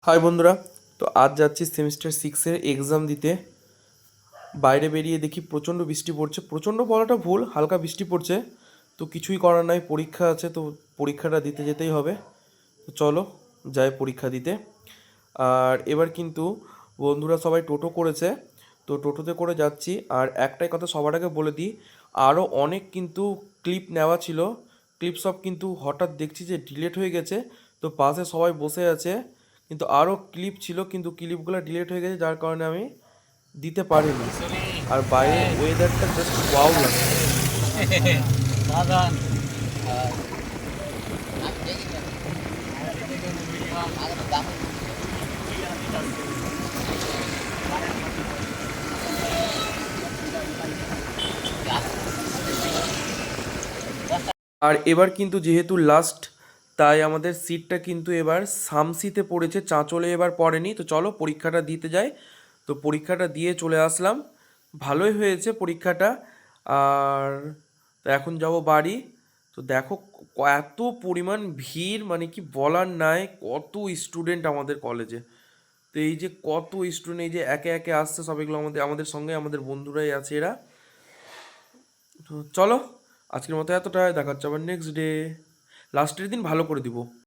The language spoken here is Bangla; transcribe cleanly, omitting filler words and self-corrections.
হাই বন্ধুরা, তো আজ যাচ্ছি সেমিস্টার সিক্সের এক্সাম দিতে। বাইরে বেরিয়ে দেখি প্রচণ্ড বৃষ্টি পড়ছে। প্রচণ্ড বলাটা ভুল, হালকা বৃষ্টি পড়ছে। তো কিছুই করার নাই, পরীক্ষা আছে, তো পরীক্ষাটা দিতে যেতেই হবে। তো চলো যাই পরীক্ষা দিতে। আর এবার কিন্তু বন্ধুরা সবাই টোটো করেছে, তো টোটোতে করে যাচ্ছি। আর একটাই কথা সবার আগে বলে দিই, আরও অনেক কিন্তু ক্লিপ নেওয়া ছিল। ক্লিপ সব কিন্তু হঠাৎ দেখছি যে ডিলেট হয়ে গেছে। তো পাশে সবাই বসে আছে, কিন্তু আরও ক্লিপ ছিল, কিন্তু ক্লিপগুলো ডিলেট হয়ে গেছে, যার কারণে আমি দিতে পারিনি। আর বাইরের ওয়েদারটা জাস্ট ওয়াও লাগছে। আর এবার কিন্তু যেহেতু লাস্ট, তাই আমাদের সিটটা কিন্তু এবার সামসিতে পড়েছে, চাঁচলে এবার পড়েনি। তো চলো পরীক্ষাটা দিতে যাই। তো পরীক্ষাটা দিয়ে চলে আসলাম, ভালোই হয়েছে পরীক্ষাটা। আর তো এখন যাব বাড়ি। তো দেখো এত পরিমাণ ভিড়, মানে কি বলার নাই, কত স্টুডেন্ট আমাদের কলেজে। তো এই যে কত স্টুডেন্ট, এই যে একে একে আসছে সব, এগুলো আমাদের আমাদের সঙ্গে আমাদের বন্ধুরাই আছে এরা। তো চলো আজকের মতো এতটাই, দেখা হচ্ছে আবার নেক্সট ডে। লাস্টের দিন ভালো করে দিব।